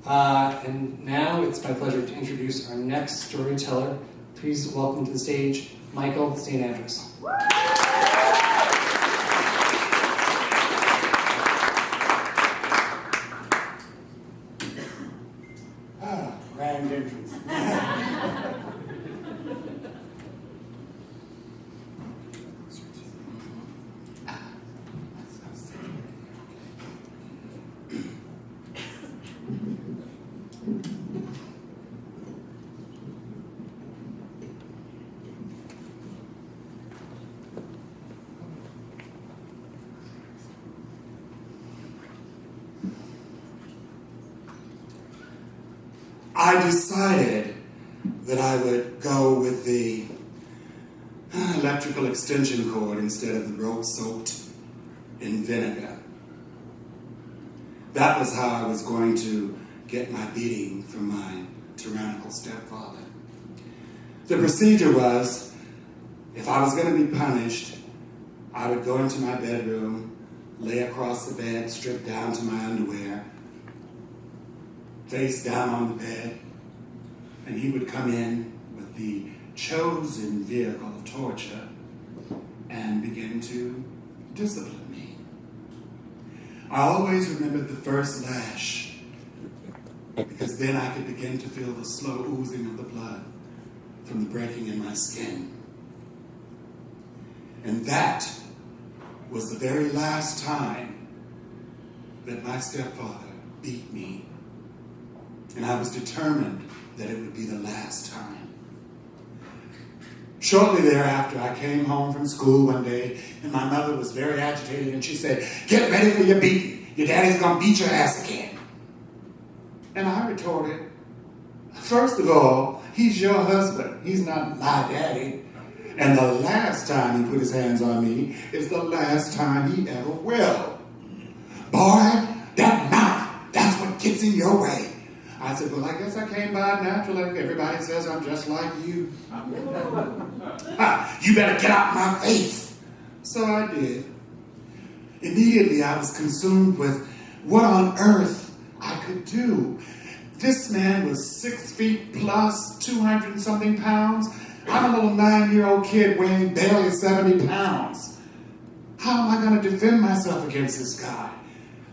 And now it's my pleasure to introduce our next storyteller. Please welcome to the stage, Michael Sainte-Andress. Grand entrance. I decided that I would go with the electrical extension cord instead of the rope soaked in vinegar. That was how I was going to get my beating from my tyrannical stepfather. The procedure was, if I was going to be punished, I would go into my bedroom, lay across the bed, stripped down to my underwear, face down on the bed, and he would come in with the chosen vehicle of torture and begin to discipline me. I always remembered the first lash, because then I could begin to feel the slow oozing of the blood from the breaking in my skin. And that was the very last time that my stepfather beat me. And I was determined that it would be the last time. Shortly thereafter, I came home from school one day, and my mother was very agitated, and she said, "Get ready for your beating. Your daddy's going to beat your ass again." And I retorted, "First of all, he's your husband. He's not my daddy. And the last time he put his hands on me is the last time he ever will. Boy, that mouth, that's what gets in your way." I said, "Well, I guess I came by it naturally. Everybody says I'm just like you." "You better get out my face." So I did. Immediately I was consumed with what on earth I could do. This man was 6 feet plus, 200 and something pounds. I'm a little 9-year-old kid weighing barely 70 pounds. How am I going to defend myself against this guy?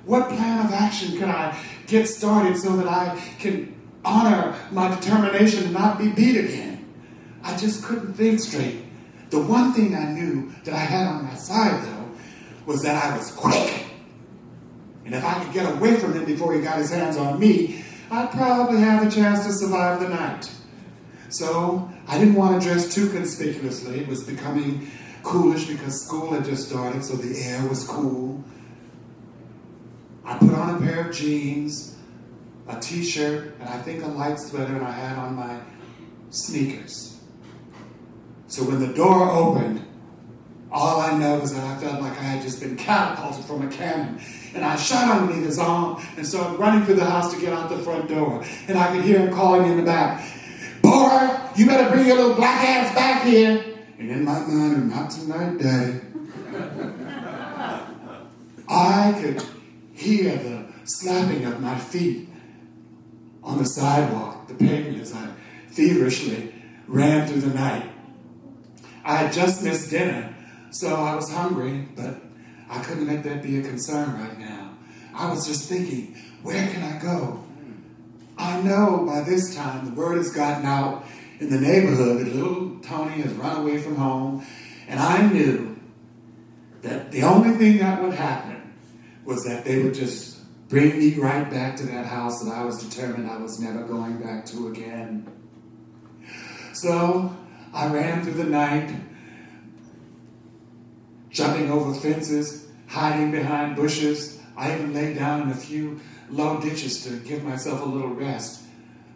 What plan of action can I get started so that I can honor my determination to not be beat again? I just couldn't think straight. The one thing I knew that I had on my side, though, was that I was quick. And if I could get away from him before he got his hands on me, I'd probably have a chance to survive the night. So I didn't want to dress too conspicuously. It was becoming coolish because school had just started, so the air was cool. I put on a pair of jeans, a t-shirt, and I think a light sweater, and I had on my sneakers. So when the door opened, all I know is that I felt like I had just been catapulted from a cannon. And I shot underneath his arm and started running through the house to get out the front door. And I could hear him calling me in the back, "Boy, you better bring your little black ass back here." And in my mind, "Not tonight, Daddy." I could hear the slapping of my feet on the sidewalk, the pavement, as I feverishly ran through the night. I had just missed dinner, so I was hungry, but I couldn't let that be a concern right now. I was just thinking, where can I go? I know by this time the word has gotten out in the neighborhood that little Tony has run away from home, and I knew that the only thing that would happen was that they would just bring me right back to that house that I was determined I was never going back to again. So I ran through the night, jumping over fences, hiding behind bushes. I even lay down in a few low ditches to give myself a little rest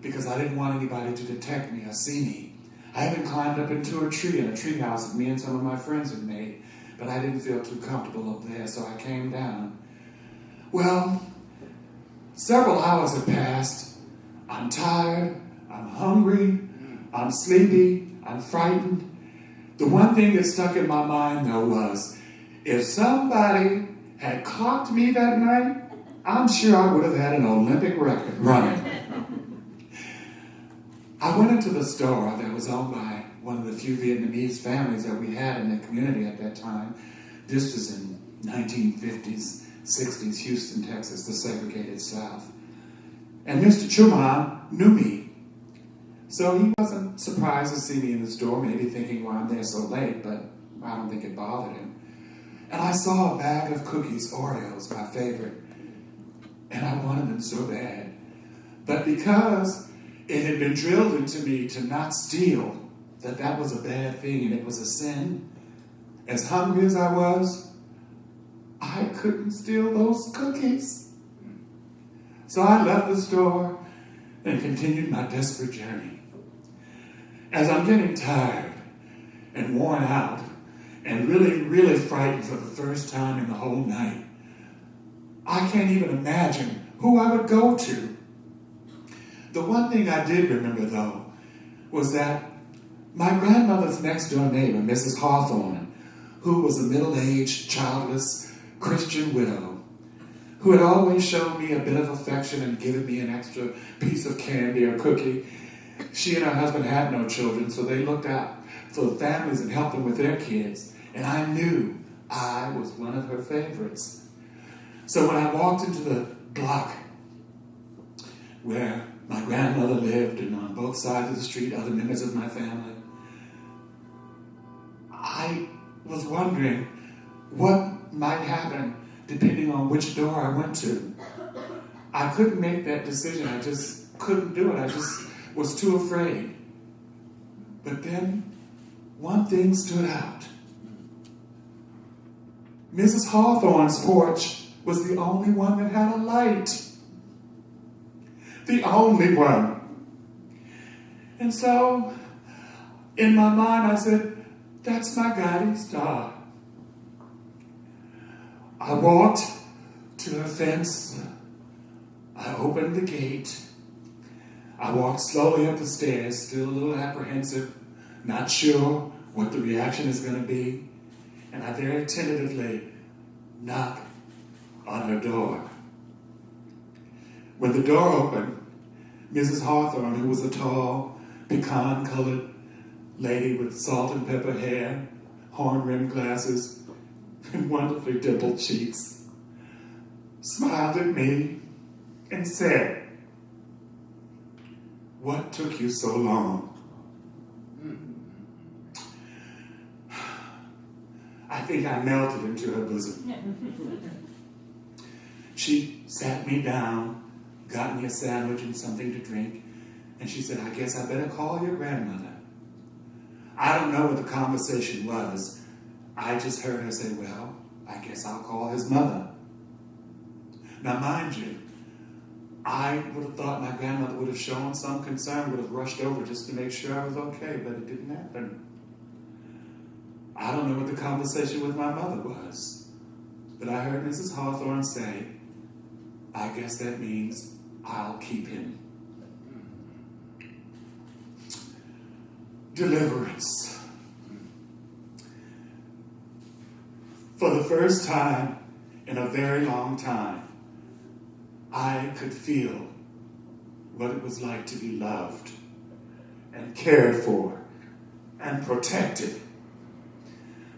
because I didn't want anybody to detect me or see me. I even climbed up into a tree in a treehouse that me and some of my friends had made, but I didn't feel too comfortable up there, so I came down. Well, several hours have passed. I'm tired, I'm hungry, I'm sleepy, I'm frightened. The one thing that stuck in my mind, though, was if somebody had clocked me that night, I'm sure I would have had an Olympic record running. I went into the store that was owned by one of the few Vietnamese families that we had in the community at that time. This was in 1950s, 60s, Houston, Texas, the segregated South. And Mr. Chuman knew me. So he wasn't surprised to see me in the store, maybe thinking, well, I'm there so late, but I don't think it bothered him. And I saw a bag of cookies, Oreos, my favorite, and I wanted them so bad. But because it had been drilled into me to not steal, that was a bad thing and it was a sin, as hungry as I was, I couldn't steal those cookies. So I left the store and continued my desperate journey. As I'm getting tired and worn out and really, really frightened for the first time in the whole night, I can't even imagine who I would go to. The one thing I did remember, though, was that my grandmother's next-door neighbor, Mrs. Hawthorne, who was a middle-aged, childless Christian widow, who had always shown me a bit of affection and given me an extra piece of candy or cookie. She and her husband had no children, so they looked out for families and helped them with their kids, and I knew I was one of her favorites. So when I walked into the block where my grandmother lived, and on both sides of the street, other members of my family, I was wondering what might happen depending on which door I went to. I couldn't make that decision. I just couldn't do it. I just was too afraid. But then one thing stood out. Mrs. Hawthorne's porch was the only one that had a light. The only one. And so, in my mind, I said, that's my guiding star. I walked to her fence. I opened the gate. I walked slowly up the stairs, still a little apprehensive, not sure what the reaction is going to be. And I very tentatively knocked on her door. When the door opened, Mrs. Hawthorne, who was a tall, pecan-colored lady with salt and pepper hair, horn-rimmed glasses, and wonderfully dimpled cheeks, smiled at me and said, "What took you so long?" I think I melted into her bosom. She sat me down, got me a sandwich and something to drink, and she said, "I guess I better call your grandmother." I don't know what the conversation was. I just heard her say, "Well, I guess I'll call his mother." Now, mind you, I would have thought my grandmother would have shown some concern, would have rushed over just to make sure I was okay, but it didn't happen. I don't know what the conversation with my mother was, but I heard Mrs. Hawthorne say, "I guess that means I'll keep him." Deliverance. For the first time in a very long time, I could feel what it was like to be loved and cared for and protected.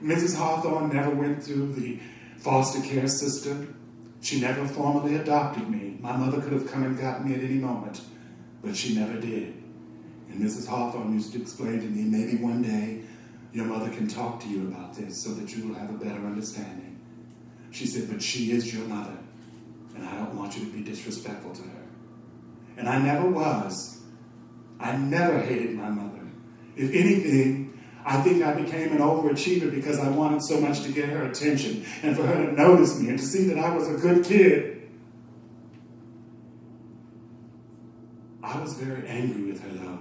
Mrs. Hawthorne never went through the foster care system. She never formally adopted me. My mother could have come and gotten me at any moment, but she never did. And Mrs. Hawthorne used to explain to me, maybe one day your mother can talk to you about this so that you will have a better understanding. She said, "But she is your mother, and I don't want you to be disrespectful to her." And I never was. I never hated my mother. If anything, I think I became an overachiever because I wanted so much to get her attention and for her to notice me and to see that I was a good kid. I was very angry with her, though,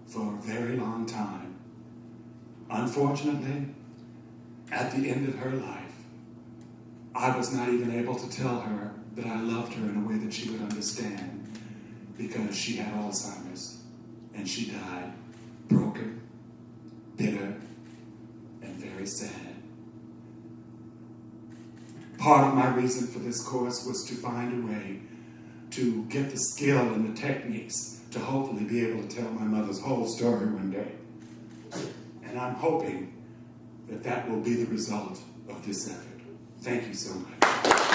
for a very long time. Unfortunately, at the end of her life, I was not even able to tell her that I loved her in a way that she would understand, because she had Alzheimer's and she died broken, bitter, and very sad. Part of my reason for this course was to find a way to get the skill and the techniques to hopefully be able to tell my mother's whole story one day. And I'm hoping that that will be the result of this effort. Thank you so much.